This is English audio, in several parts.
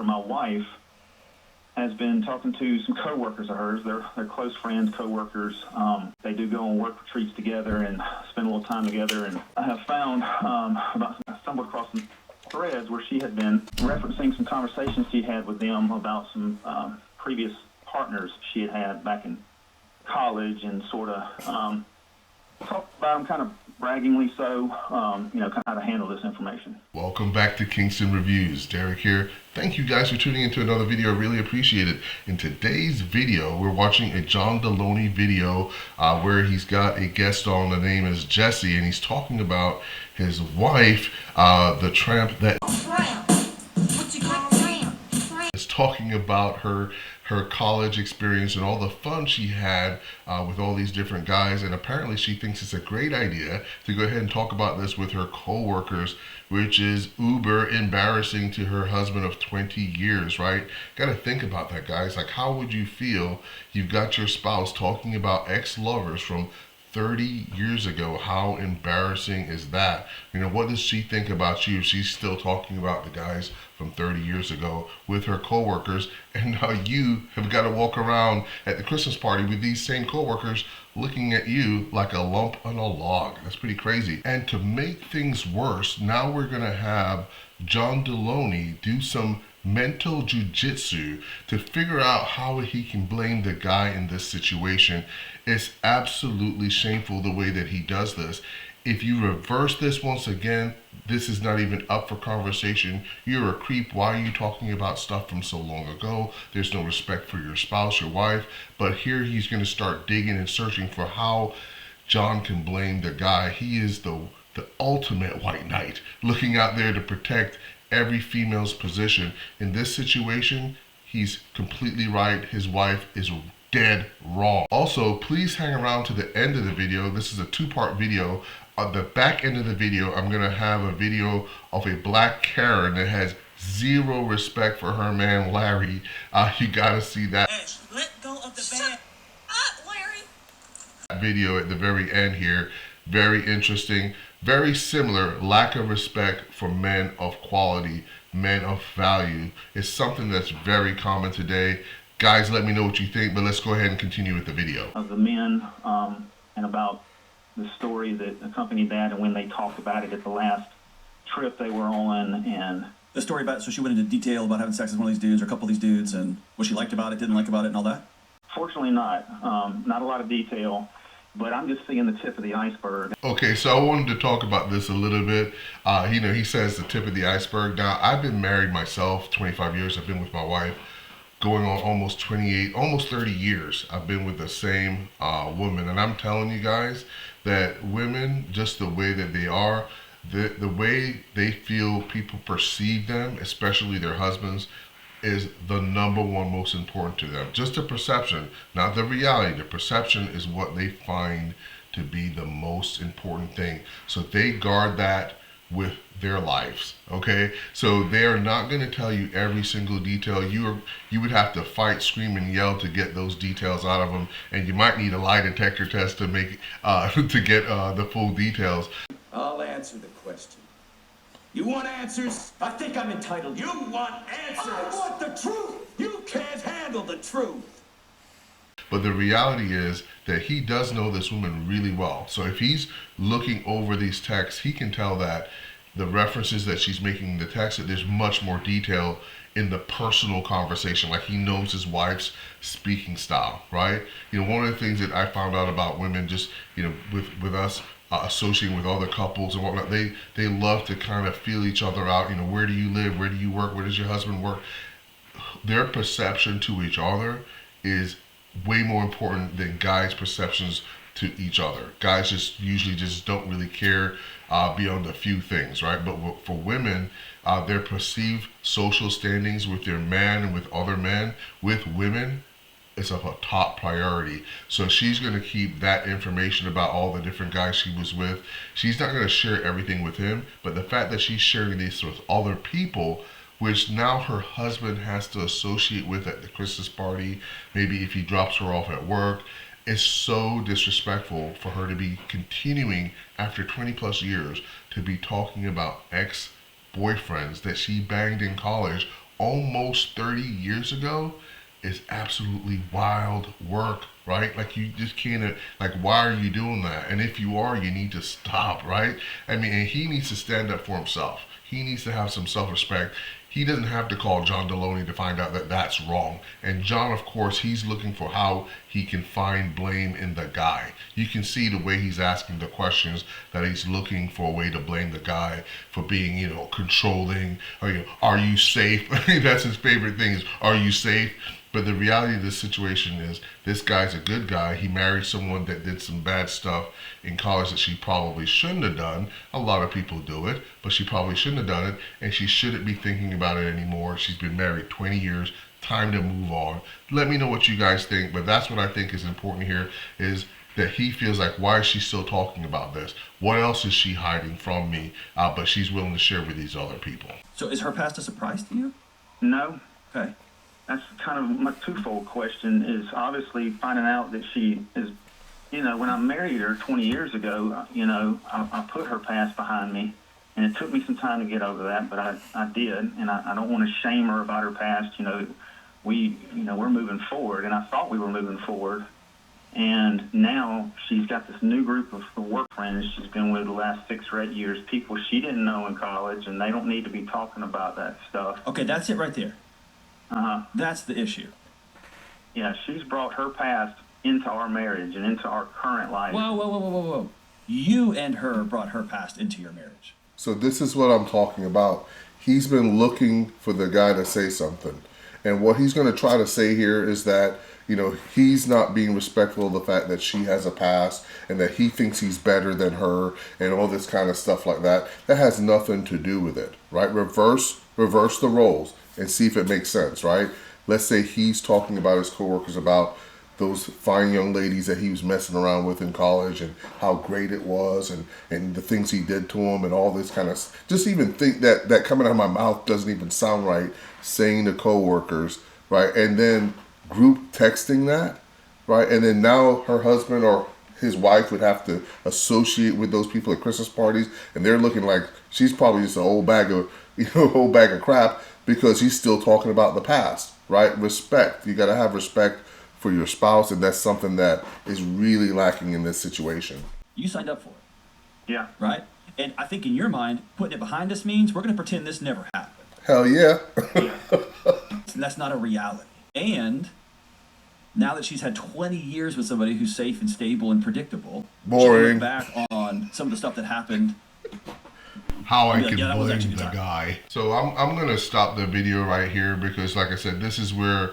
My wife has been talking to some coworkers of hers. They're close friends, coworkers. They do go on work retreats together and spend a little time together. And I have found, I stumbled across some threads where she had been referencing some conversations she had with them about some previous partners she had had back in college, and sort of talked about them kind of braggingly so, kind of how to handle this information. Welcome back to Kingston Reviews. Derek here. Thank you guys for tuning into another video. I really appreciate it. In today's video, we're watching a John Delony video where he's got a guest on. The name is Jessie, and he's talking about his wife, the Tramp. That Tramp. What you call Tramp? is talking about her college experience and all the fun she had with all these different guys, and apparently she thinks it's a great idea to go ahead and talk about this with her co-workers, which is uber embarrassing to her husband of 20 years, right? Gotta think about that, guys. Like, how would you feel you've got your spouse talking about ex-lovers from 30 years ago? How embarrassing is that? What does she think about you if she's still talking about the guys from 30 years ago with her coworkers, and now you have got to walk around at the Christmas party with these same coworkers looking at you like a lump on a log? That's pretty crazy. And to make things worse, now we're gonna have John Delony do some mental jujitsu to figure out how he can blame the guy in this situation. It's absolutely shameful the way that he does this. If you reverse this once again, this is not even up for conversation. You're a creep. Why are you talking about stuff from so long ago? There's no respect for your spouse, your wife. But here he's going to start digging and searching for how John can blame the guy. He is the ultimate white knight, looking out there to protect every female's position. In this situation, he's completely right. His wife is dead wrong. Also, please hang around to the end of the video. This is a two-part video. On the back end of the video, I'm gonna have a video of a black Karen that has zero respect for her man Larry. You gotta see that. Let go of the bag. Shut up, Larry. Video at the very end here. Very interesting. Very similar. Lack of respect for men of quality, men of value. It's something that's very common today. Guys, let me know what you think, but let's go ahead and continue with the video. Of the men, and about the story that accompanied that, and when they talked about it at the last trip they were on, and the story about, so she went into detail about having sex with one of these dudes or a couple of these dudes, and what she liked about it, didn't like about it, and all that? Fortunately not a lot of detail, but I'm just seeing the tip of the iceberg. Okay, so I wanted to talk about this a little bit. He says the tip of the iceberg. Now, I've been married myself 25 years. I've been with my wife going on almost 28, almost 30 years. I've been with the same woman, and I'm telling you guys that women, just the way that they are, the way they feel people perceive them, especially their husbands, is the number one most important to them. Just the perception, not the reality. The perception is what they find to be the most important thing. So they guard that with their lives, okay? So they are not going to tell you every single detail. You would have to fight, scream, and yell to get those details out of them, and you might need a lie detector test to make to get the full details. I'll answer the question. You want answers? I think I'm entitled. You want answers? I want the truth. You can't handle the truth. But the reality is that he does know this woman really well. So if he's looking over these texts, he can tell that the references that she's making in the text, that there's much more detail in the personal conversation. Like, he knows his wife's speaking style, right? One of the things that I found out about women, just, with us associating with other couples and whatnot, they love to kind of feel each other out. Where do you live? Where do you work? Where does your husband work? Their perception to each other is way more important than guys' perceptions to each other. Guys usually don't really care beyond a few things, right? But for women, their perceived social standings with their man and with other men, with women, is of a top priority. So she's going to keep that information about all the different guys she was with. She's not going to share everything with him, but the fact that she's sharing this with other people, which now her husband has to associate with at the Christmas party, maybe if he drops her off at work, is so disrespectful for her to be continuing after 20 plus years to be talking about ex-boyfriends that she banged in college almost 30 years ago is absolutely wild work, right? Like you just can't, like, why are you doing that? And if you are, you need to stop, right? I mean, and he needs to stand up for himself. He needs to have some self-respect. He doesn't have to call John Delony to find out that that's wrong. And John, of course, he's looking for how he can find blame in the guy. You can see the way he's asking the questions that he's looking for a way to blame the guy for being, controlling. Or, are you safe? That's his favorite thing is, are you safe? But the reality of this situation is this guy's a good guy. He married someone that did some bad stuff in college that she probably shouldn't have done. A lot of people do it, but she probably shouldn't have done it, and she shouldn't be thinking about it anymore. She's been married 20 years. Time to move on. Let me know what you guys think, but that's what I think is important here is that he feels like, why is she still talking about this? What else is she hiding from me? But she's willing to share with these other people. So is her past a surprise to you? No. Okay. That's kind of my twofold question is obviously finding out that she is, when I married her 20 years ago, I put her past behind me, and it took me some time to get over that, but I did, and I don't want to shame her about her past. We're moving forward, and I thought we were moving forward, and now she's got this new group of work friends she's been with the last 6 or 8 years, people she didn't know in college, and they don't need to be talking about that stuff. Okay, that's it right there. That's the issue. Yeah, she's brought her past into our marriage and into our current life. Whoa. You and her brought her past into your marriage. So this is what I'm talking about. He's been looking for the guy to say something. And what he's going to try to say here is that, he's not being respectful of the fact that she has a past and that he thinks he's better than her and all this kind of stuff like that. That has nothing to do with it, right? Reverse the roles and see if it makes sense, right? Let's say he's talking about his coworkers about those fine young ladies that he was messing around with in college and how great it was and the things he did to them and all this kind of, just even think that coming out of my mouth doesn't even sound right, saying to coworkers, right? And then group texting that, right? And then now her husband or his wife would have to associate with those people at Christmas parties, and they're looking like she's probably just an old bag of crap because he's still talking about the past, right? Respect. You got to have respect for your spouse, and that's something that is really lacking in this situation. You signed up for it. Yeah. Right? And I think in your mind, putting it behind us means we're going to pretend this never happened. Hell yeah. And that's not a reality. And now that she's had 20 years with somebody who's safe and stable and predictable, boring, look back on some of the stuff that happened. How I can blame the guy. So I'm going to stop the video right here because, like I said, this is where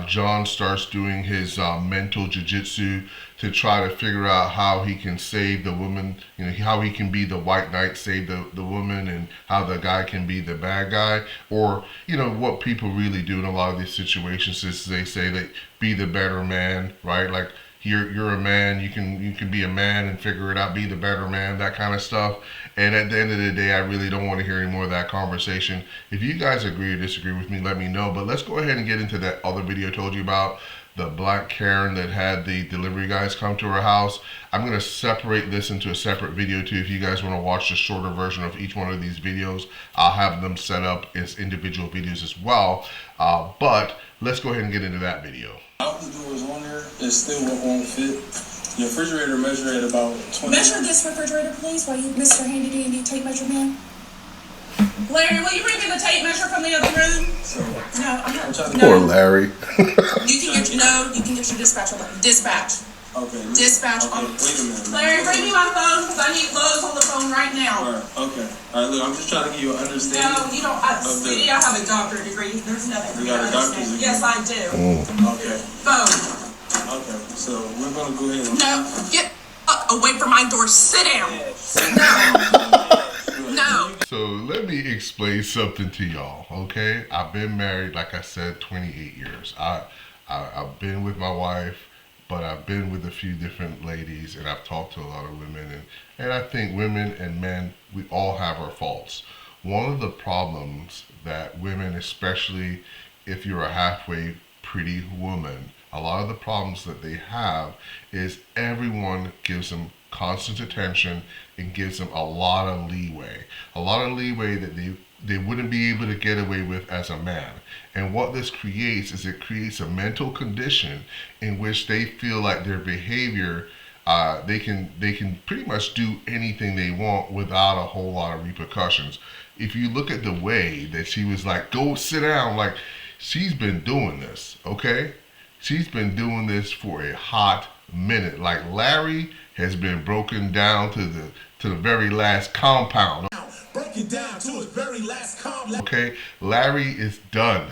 John starts doing his mental jiu-jitsu to try to figure out how he can save the woman, how he can be the white knight, save the woman, and how the guy can be the bad guy. Or, what people really do in a lot of these situations is they say that be the better man, right? Like, you're a man, you can be a man and figure it out, be the better man, that kind of stuff. And at the end of the day, I really don't want to hear any more of that conversation. If you guys agree or disagree with me, let me know. But let's go ahead and get into that other video I told you about, the black Karen that had the delivery guys come to her house. I'm going to separate this into a separate video too. If you guys want to watch the shorter version of each one of these videos, I'll have them set up as individual videos as well. But let's go ahead and get into that video. All the doors on there, it still won't fit. Your refrigerator measure at about 20. Measure this refrigerator, please, while you, Mr. Handy Dandy tape measure man. Larry, will you bring me the tape measure from the other room? No, I'm not. Poor Larry. You can get your dispatch. Dispatch. Okay. Dispatch. Okay, wait a minute. Larry, bring me my phone because I need Lowe's on the phone right now. All right, okay. All right, look, I'm just trying to give you an understanding. No, you don't. Sweetie, I have a doctorate degree. There's nothing for You you to got a doctorate understand. degree? Yes, I do. Okay. Phone. Okay, so we're going to go ahead and... No, get away from my door. Sit down. No. So let me explain something to y'all, okay? I've been married, like I said, 28 years. I've been with my wife, but I've been with a few different ladies, and I've talked to a lot of women, and I think women and men, we all have our faults. One of the problems that women, especially if you're a halfway pretty woman, a lot of the problems that they have is everyone gives them constant attention and gives them a lot of leeway. A lot of leeway that they they wouldn't be able to get away with as a man. And what this creates is it creates a mental condition in which they feel like their behavior, they can pretty much do anything they want without a whole lot of repercussions. If you look at the way that she was like, go sit down, like she's been doing this, okay? She's been doing this for a hot minute. Like Larry has been broken down to the very last compound. Broken down to his very last compound. Okay, Larry is done.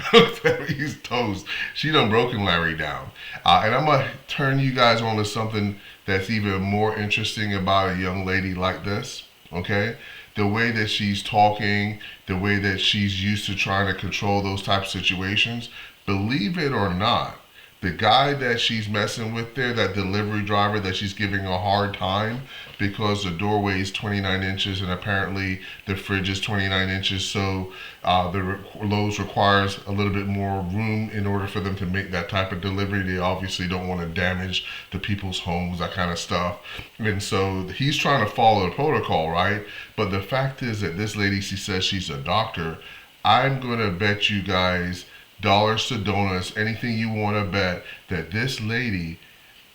He's toast. She done broken Larry down. And I'm gonna turn you guys on to something that's even more interesting about a young lady like this. Okay, the way that she's talking, the way that she's used to trying to control those types of situations. Believe it or not, the guy that she's messing with there, that delivery driver that she's giving a hard time because the doorway is 29 inches and apparently the fridge is 29 inches, so the Lowe's requires a little bit more room in order for them to make that type of delivery. They obviously don't want to damage the people's homes, that kind of stuff. And so he's trying to follow the protocol, right? But the fact is that this lady, she says she's a doctor. I'm going to bet you guys dollars to donuts, anything you want to bet, that this lady,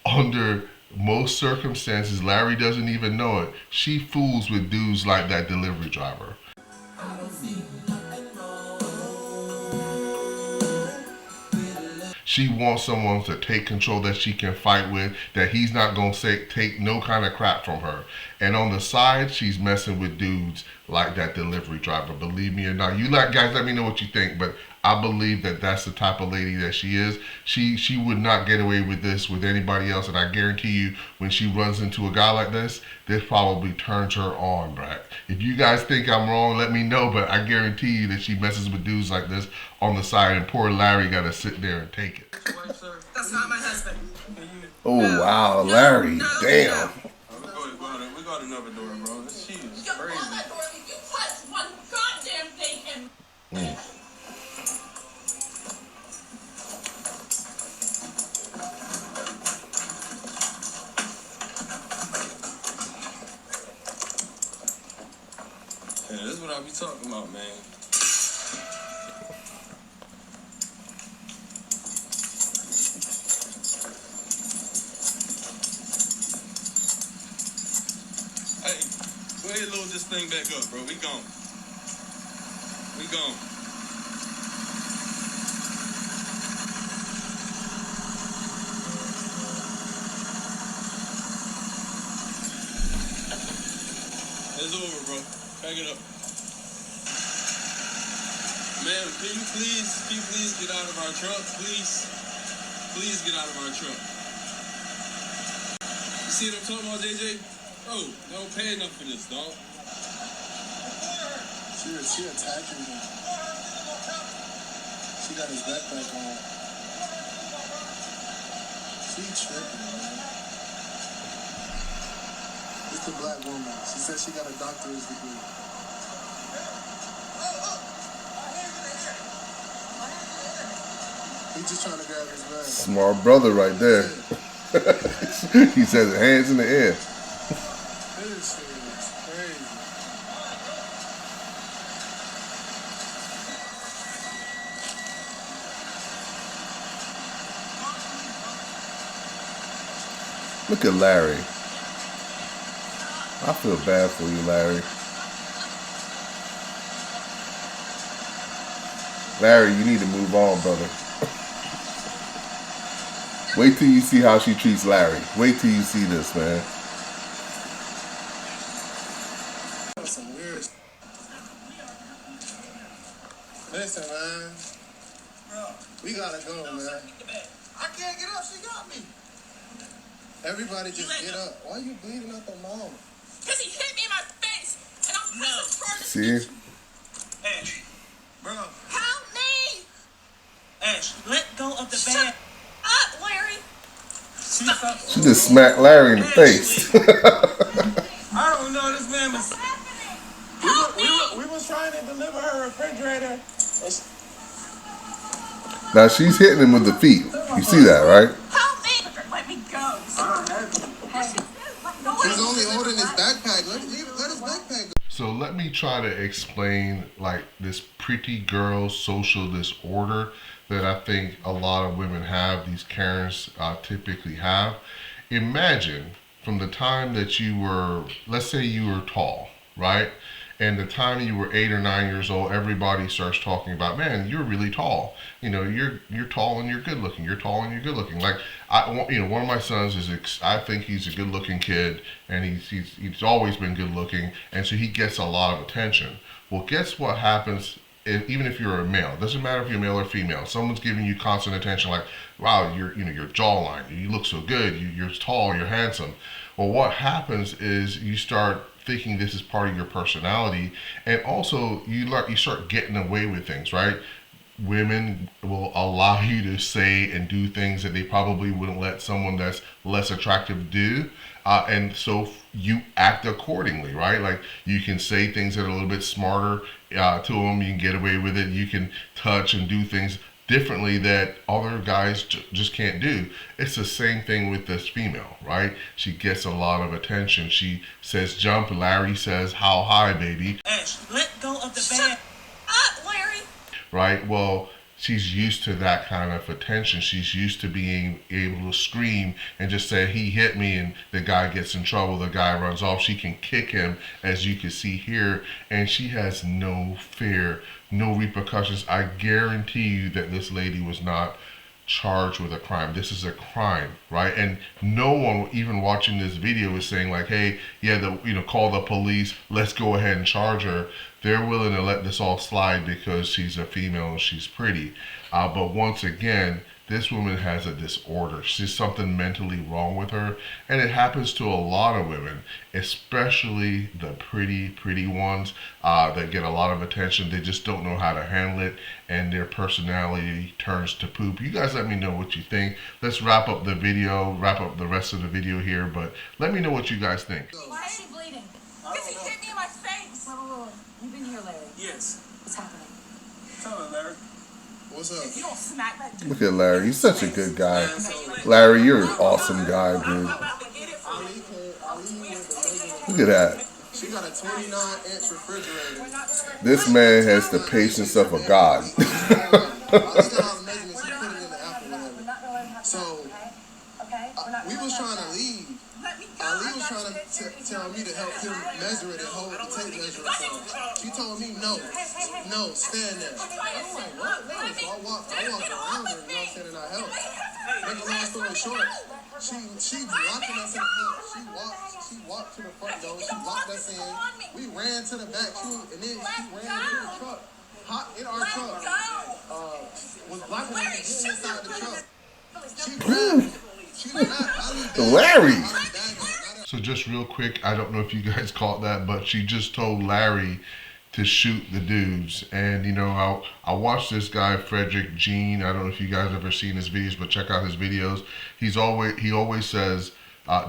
under most circumstances, Larry doesn't even know it, she fools with dudes like that delivery driver. She wants someone to take control that she can fight with, that he's not going to take no kind of crap from her. And on the side, she's messing with dudes like that delivery driver. Believe me or not. You guys let me know what you think, but I believe that that's the type of lady that she is. She would not get away with this with anybody else, and I guarantee you, when she runs into a guy like this probably turns her on, right? If you guys think I'm wrong, let me know, but I guarantee you that she messes with dudes like this on the side, and poor Larry got to sit there and take it. That's not my husband. Oh, wow, Larry, damn. We got another door, bro. She is You crazy. close that door if you touch one goddamn thing and... Yeah, this is what I be talking about, man. Hey, go ahead and load this thing back up, bro. We gone. We gone. It's over, bro. Pack it up. Ma'am, can you please get out of our truck? Please get out of our truck. You see what I'm talking about, JJ? Bro, don't pay enough for this, dog. She attacking him. She got his backpack on. She tripping, man. It's the black woman. She said she got a doctor's degree. He's just trying to grab his bag. Smart brother right there. He says hands in the air. This shit is crazy. Look at Larry. I feel bad for you, Larry. Larry, you need to move on, brother. Wait till you see how she treats Larry. Wait till you see this, man. Some weird. Listen, man. We gotta go, man. I can't get up. She got me. Everybody just get up. Why are you bleeding up on mom? Because he hit me in my face, and I'm pressing charges. See? Ash, bro, Help me! Ash, let go of the Shut bag. up, Larry! She just smacked Larry in the face. I don't know, this man was... We was trying to deliver her refrigerator. Now she's hitting him with the feet. You see that, right? Help me! Let me go. He's only holding his backpack. Let his backpack go. So let me try to explain like this pretty girl social disorder that I think a lot of women have, these Karens typically have. Imagine from the time that you were, let's say you were tall, right? And the time you were 8 or 9 years old, everybody starts talking about, man, you're really tall. You know, you're tall and you're good looking. You're tall and you're good looking. Like, one of my sons I think he's a good looking kid, and he's always been good looking, and so he gets a lot of attention. Well, guess what happens? Even if you're a male, doesn't matter if you're male or female, someone's giving you constant attention, like, wow, your jawline, you look so good, you're tall, you're handsome. Well, what happens is you start thinking this is part of your personality, and also you start getting away with things, right? Women will allow you to say and do things that they probably wouldn't let someone that's less attractive do, and so you act accordingly, right? Like, you can say things that are a little bit smarter to them, you can get away with it, you can touch and do things differently that other guys just can't do. It's the same thing with this female, right? She gets a lot of attention. She says jump, Larry says how high, baby. Ash, let go of the Shut bag. up, Larry. Right? Well, she's used to that kind of attention. She's used to being able to scream and just say, he hit me, and the guy gets in trouble, the guy runs off. She can kick him, as you can see here, and she has no fear, no repercussions. I guarantee you that this lady was not charged with a crime. This is a crime, right? And no one even watching this video is saying like, hey, yeah, call the police, let's go ahead and charge her. They're willing to let this all slide because she's a female and she's pretty. But once again, this woman has a disorder. She's something mentally wrong with her, and it happens to a lot of women, especially the pretty ones that get a lot of attention. They just don't know how to handle it, and their personality turns to poop. You guys let me know what you think. Let's wrap up the rest of the video here, but let me know what you guys think. Why is she bleeding? Because he hit me in my face. Whoa. You've been here, Larry. Yes. What's happening? Tell her, Larry. What's up? If you don't smack that dude. Look at Larry. He's such a good guy. Larry, you're an awesome guy, dude. Look at that. She got a 29-inch refrigerator. This man has the patience of a god. She got all the measurements and put it in the app or whatever. So, we was trying to leave. Ali was trying to tell me to help him measure it and hold the tape measure for him. She told me no, stand there. I'm like, what? No. So I walked around her, you know what I'm saying, and I helped. Make a long story short, she locking us in the house. She walked to the front door. She locked us in. We ran to the back, and then she ran to the truck. Hot in our truck. Was blocking us inside the truck. She grabbed me. She did not. Larry. So just real quick, I don't know if you guys caught that, but she just told Larry to shoot the dudes. And I watched this guy, Frederick Jean. I don't know if you guys ever seen his videos, but check out his videos. He always says,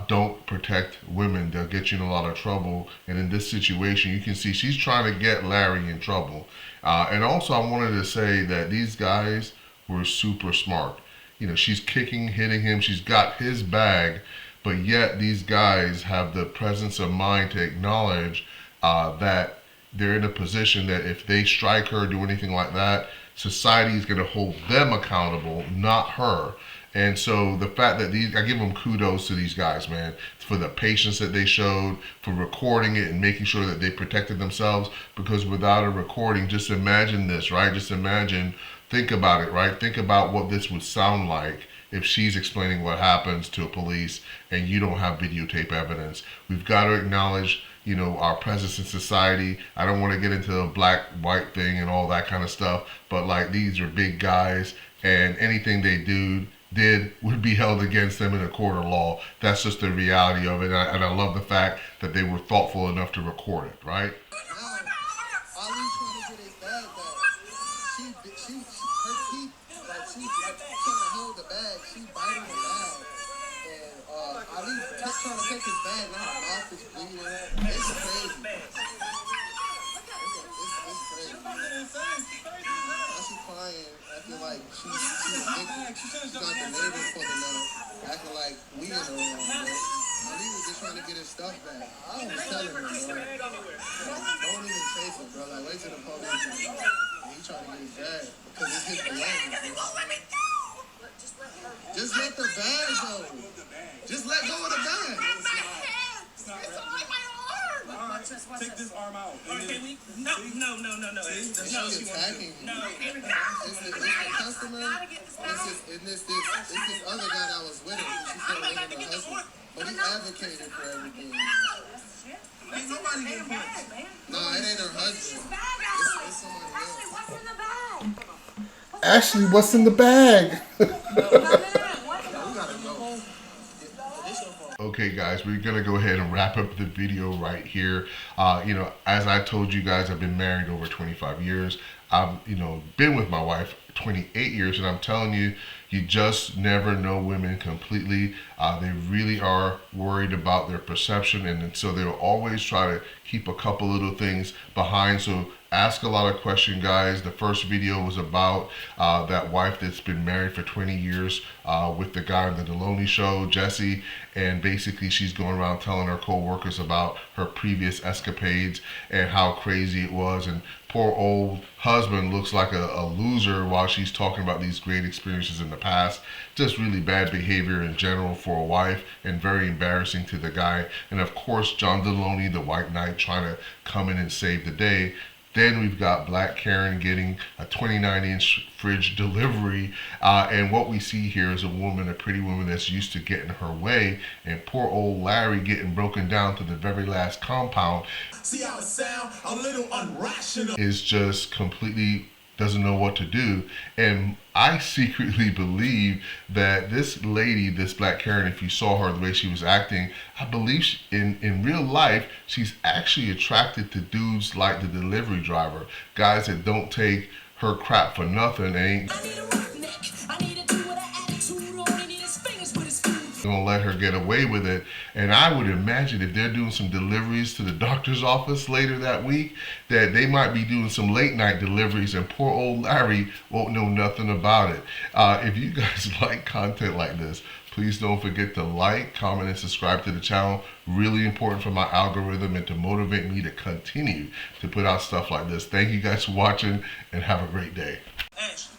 don't protect women. They'll get you in a lot of trouble. And in this situation, you can see she's trying to get Larry in trouble. And also I wanted to say that these guys were super smart. She's kicking, hitting him. She's got his bag. But yet these guys have the presence of mind to acknowledge that they're in a position that if they strike her, do anything like that, society is going to hold them accountable, not her. And so the fact that I give them kudos to these guys, man, for the patience that they showed, for recording it and making sure that they protected themselves. Because without a recording, just imagine this, right? Think about it, right? Think about what this would sound like if she's explaining what happens to a police and you don't have videotape evidence. We've got to acknowledge, our presence in society. I don't want to get into the black-white thing and all that kind of stuff, but like, these are big guys, and anything they did would be held against them in a court of law. That's just the reality of it, and I love the fact that they were thoughtful enough to record it, right? Trying to take his bag, now her mouth is bleeding. It's crazy. It's crazy. Now she's crying, acting like she's addicted. She got the neighbors fucking up, acting like we in the wrong. Ali was just trying to get his stuff back. I was telling him, bro. Don't even chase him, bro. Like, wait till the police. He trying to get his bag because it's his belongings. Just let the bag go. Just let go of the bag. It's on my arm. Take this arm out. Okay, no. She's attacking me. No. It's the customer. It's this other guy that was with him. She said it wasn't her husband. But he advocated for everything. Ain't nobody getting punched. No, it ain't her husband. It's somebody else. Ashley, what's in the bag? Okay, guys, we're gonna go ahead and wrap up the video right here. As I told you guys, I've been married over 25 years. I've been with my wife 28 years, and I'm telling you, you just never know women completely. They really are worried about their perception, and so they'll always try to keep a couple little things behind. So ask a lot of questions, guys. The first video was about that wife that's been married for 20 years with the guy on the Delony show, Jessie, and basically she's going around telling her co-workers about her previous escapades and how crazy it was, and poor old husband looks like a loser while she's talking about these great experiences in the past. Just really bad behavior in general for a wife, and very embarrassing to the guy. And of course, John Delony, the white knight, trying to come in and save the day. Then we've got Black Karen getting a 29-inch fridge delivery. And what we see here is a pretty woman that's used to getting her way. And poor old Larry getting broken down to the very last compound. See how it sound? A little unrational. Is just completely doesn't know what to do. And I secretly believe that this lady, this Black Karen, if you saw her, the way she was acting, I believe in real life, she's actually attracted to dudes like the delivery driver. Guys that don't take her crap for nothing. Ain't gonna let her get away with it. And I would imagine if they're doing some deliveries to the doctor's office later that week, that they might be doing some late night deliveries, and poor old Larry won't know nothing about it. If you guys like content like this, please don't forget to like, comment, and subscribe to the channel. Really important for my algorithm and to motivate me to continue to put out stuff like this. Thank you guys for watching, and have a great day. Ash,